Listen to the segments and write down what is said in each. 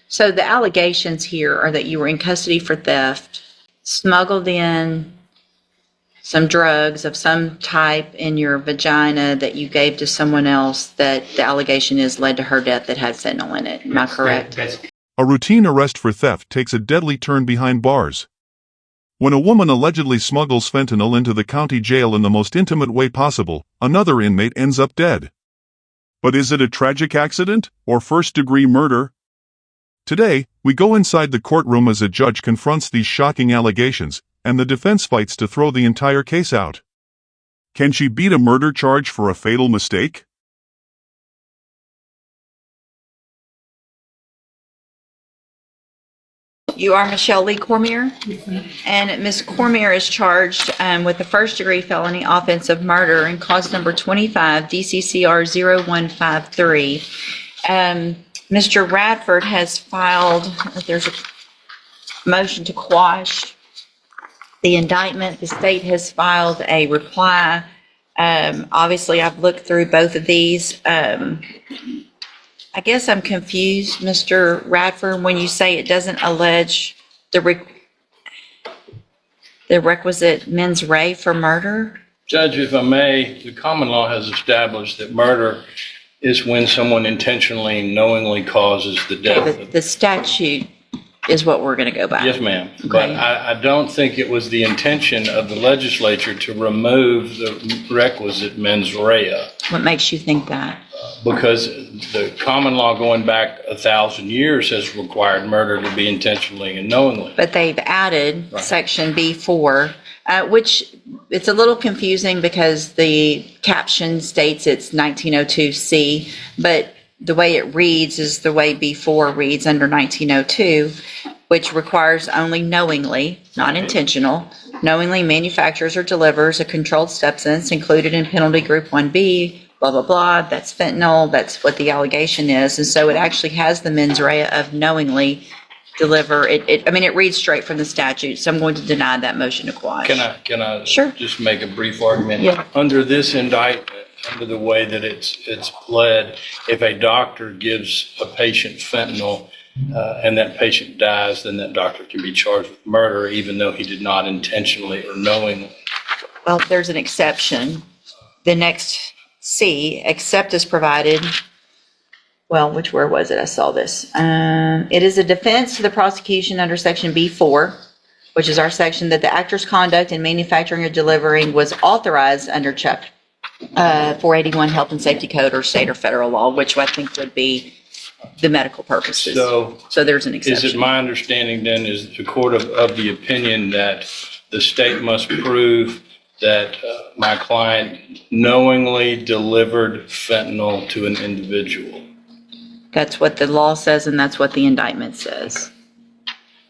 So the allegations here are that you were in custody for theft, smuggled in some drugs of some type in your vagina that you gave to someone else that the allegation is led to her death that had fentanyl in it. Am I correct? A routine arrest for theft takes a deadly turn behind bars. When a woman allegedly smuggles fentanyl into the county jail in the most intimate way possible, another inmate ends up dead. But is it a tragic accident or first-degree murder? Today, we go inside the courtroom as a judge confronts these shocking allegations, and the defense fights to throw the entire case out. Can she beat a murder charge for a fatal mistake? You are Michelle Lee Cormier, and Ms. Cormier is charged with a first-degree felony offense of murder in cause number 25 DCCR 0153. Mr. Radford has filed, there's a motion to quash the indictment. The state has filed a reply. Obviously, I've looked through both of these. I guess I'm confused, Mr. Radford, when you say it doesn't allege the requisite mens rea for murder? Judge, if I may, the common law has established that murder is when someone intentionally and knowingly causes the death. Okay, but the statute is what we're going to go by. Yes, ma'am. Okay. But I don't think it was the intention of the legislature to remove the requisite mens rea. What makes you think that? Because the common law going back 1,000 years has required murder to be intentionally and knowingly. But they've added section B4, which it's a little confusing because the caption states it's 1902C, but the way it reads is the way B4 reads under 1902, which requires only knowingly, not intentional, knowingly manufactures or delivers a controlled substance included in penalty group 1B, blah, blah, blah. That's fentanyl. That's what the allegation is. And so it actually has the mens rea of knowingly deliver. It reads straight from the statute. So I'm going to deny that motion to quash. Can I Sure. just make a brief argument? Yeah. Under this indictment, under the way that it's pled, if a doctor gives a patient fentanyl and that patient dies, then that doctor can be charged with murder even though he did not intentionally or knowingly. Well, there's an exception. The next C, except as provided, well, where was it? I saw this. It is a defense to the prosecution under section B4, which is our section that the actor's conduct in manufacturing or delivering was authorized under chapter 481 Health and Safety Code or state or federal law, which I think would be the medical purposes. So there's an exception. Is it my understanding then, is the court of the opinion that the state must prove that my client knowingly delivered fentanyl to an individual? That's what the law says, and that's what the indictment says.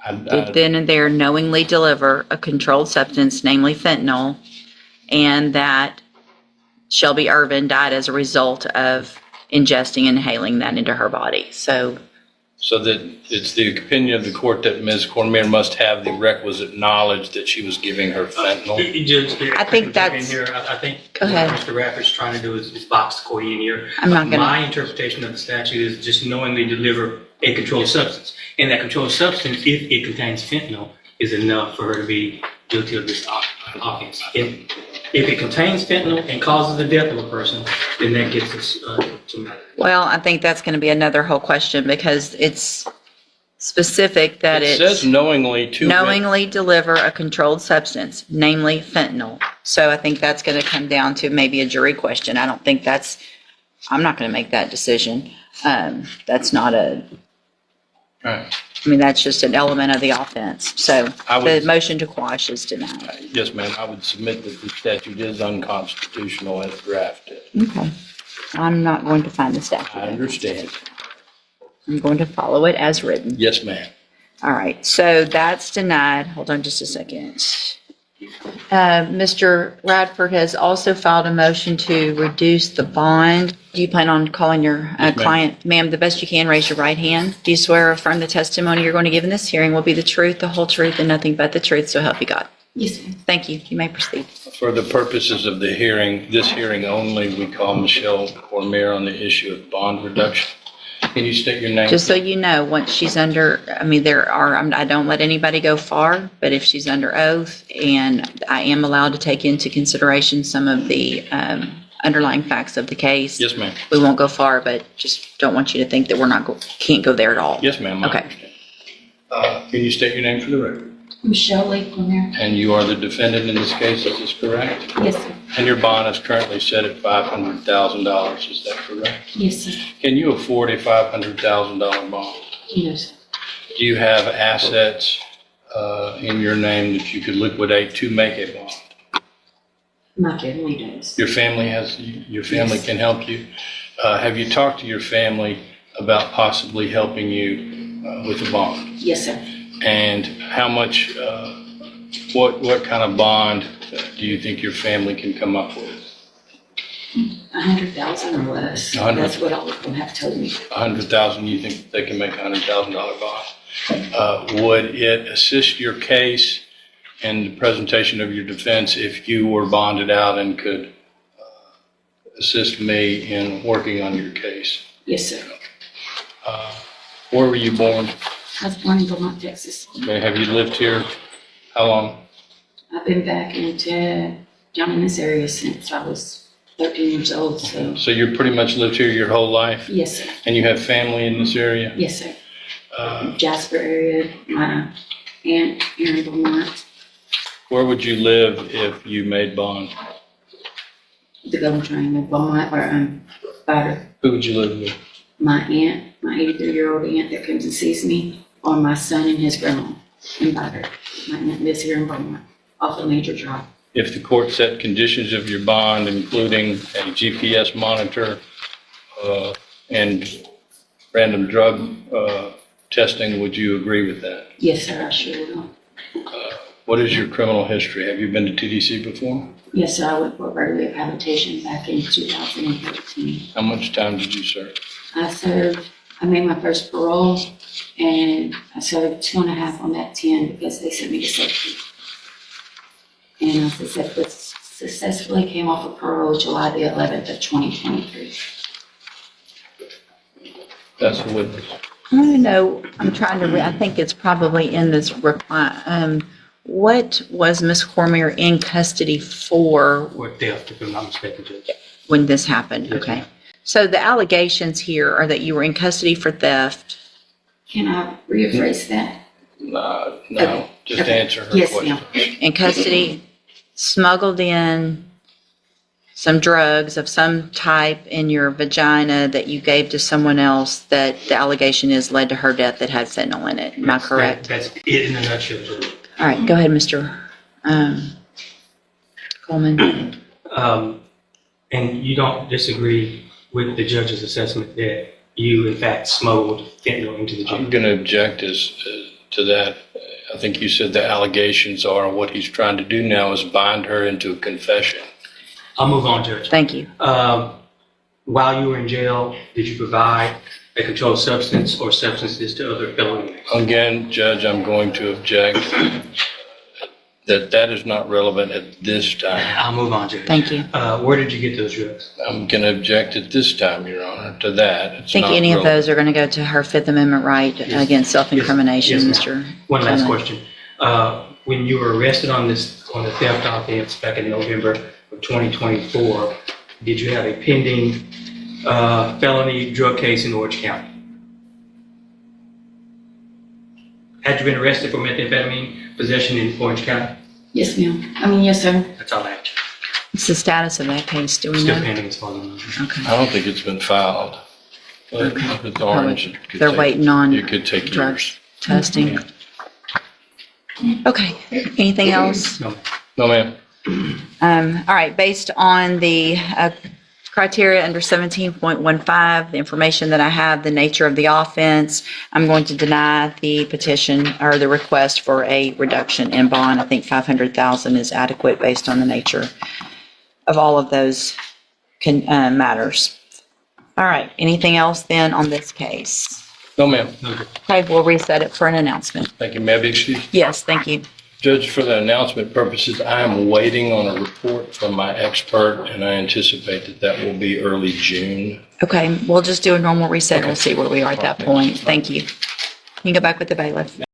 Did then and there knowingly deliver a controlled substance, namely fentanyl, and that Shelby Irvin died as a result of ingesting and inhaling that into her body. So that it's the opinion of the court that Ms. Cormier must have the requisite knowledge that she was giving her fentanyl? I think that's... I think Go ahead. what Mr. Radford's trying to do is box the court in here. I'm not gonna... My interpretation of the statute is just knowingly deliver a controlled substance. And that controlled substance, if it contains fentanyl, is enough for her to be guilty of this offense. If it contains fentanyl and causes the death of a person, then that gets us to murder. Well, I think that's going to be another whole question because it's specific that It says knowingly to knowingly deliver a controlled substance, namely fentanyl. So I think that's going to come down to maybe a jury question. I don't think that's, I'm not going to make that decision. That's not a, Right. that's just an element of the offense. So the motion to quash is denied. Yes, ma'am. I would submit that the statute is unconstitutional as drafted. Okay. I'm not going to find the statute. I understand. I'm going to follow it as written. Yes, ma'am. All right, so that's denied. Hold on just a second. Mr. Radford has also filed a motion to reduce the bond. Do you plan on calling your client? Ma'am, the best you can, raise your right hand. Do you swear or affirm the testimony you're going to give in this hearing will be the truth, the whole truth, and nothing but the truth, so help you God? Yes, ma'am. Thank you. You may proceed. For the purposes of the hearing, this hearing only, we call Michelle Cormier on the issue of bond reduction. Can you state your name? Just so you know, once she's under, I mean, I don't let anybody go far, but if she's under oath, and I am allowed to take into consideration some of the underlying facts of the case. Yes, ma'am. We won't go far, but just don't want you to think that can't go there at all. Yes, ma'am. I Okay. understand. Can you state your name for the record? Michelle Lee Cormier. And you are the defendant in this case, is this correct? Yes, sir. And your bond is currently set at $500,000, is that correct? Yes, sir. Can you afford a $500,000 bond? Yes, sir. Do you have assets in your name that you could liquidate to make a bond? My family does. Your family Yes. can help you? Have you talked to your family about possibly helping you with a bond? Yes, sir. And how much, what kind of bond do you think your family can come up with? 100,000 or less. 100. That's what all of them have told me. 100,000, you think they can make a $100,000 bond? Would it assist your case in the presentation of your defense if you were bonded out and could assist me in working on your case? Yes, sir. Where were you born? I was born in Beaumont, Texas. Okay, have you lived here? How long? I've been back down in this area since I was 13 years old, so. So you pretty much lived here your whole life? Yes, sir. And you have family in this area? Yes, sir. Jasper area, my aunt here in Beaumont, Where would you live if you made bond? the Golden Triangle, Beaumont, or Butter. Who would you live with? My aunt, my 83-year-old aunt that comes and sees me, or my son and his grandma in Butter. My aunt lives here in Beaumont, off of Major Drive. If the court set conditions of your bond, including a GPS monitor and random drug testing, would you agree with that? Yes, sir, I sure will. What is your criminal history? Have you been to TDC before? Yes, sir, I went for early rehabilitation back in 2013. How much time did you serve? I made my first parole, and I served 2.5 on that 10 because they sent me to safety. And I successfully came off of parole July the 11th of 2023. That's a witness. I want to know, I'm trying to, I think it's probably in this reply. What was Ms. Cormier in custody for Or theft, if I'm not mistaken, Judge. when this happened? Yes, Okay. ma'am. So the allegations here are that you were in custody for theft. Can I rephrase that? No, Okay. just Okay. answer her Yes, question. ma'am. In custody, smuggled in some drugs of some type in your vagina that you gave to someone else that the allegation is led to her death that had fentanyl in it. Am I correct? That's it in a nutshell, Judge. All right, go ahead, Mr. Coleman. And you don't disagree with the judge's assessment that you, in fact, smuggled fentanyl into the jail? I'm going to object to that. I think you said the allegations are what he's trying to do now is bind her into a confession. I'll move on, Judge. Thank you. While you were in jail, did you provide a controlled substance or substances to other felonies? Again, Judge, I'm going to object that is not relevant at this time. I'll move on, Judge. Thank you. Where did you get those drugs? I'm going to object at this time, Your Honor, to that. I think any of those are going to go to her Fifth Amendment right against self-incrimination, Yes, Mr. One last Coleman. question. When you were arrested on the theft offense back in November of 2024, did you have a pending felony drug case in Orange County? Had you been arrested for methamphetamine possession in Orange County? Yes, ma'am. Yes, sir. That's all I asked. What's the status of that case? Do we Still know? pending as far as I know. Okay. I don't think it's been filed. But if it's orange, it could They're take- waiting on It could take drugs years. testing. Okay, anything else? No. No, ma'am. All right, based on the criteria under 17.15, the information that I have, the nature of the offense, I'm going to deny the petition or the request for a reduction in bond. I think 500,000 is adequate based on the nature of all of those matters. All right, anything else then on this case? No, ma'am. No. Okay, we'll reset it for an announcement. Thank you. May I be excused? Yes, thank you. Judge, for the announcement purposes, I am waiting on a report from my expert, and I anticipate that will be early June. Okay, we'll just do a normal reset. We'll see where we are at that point. Thank you. You can go back with the bailiff.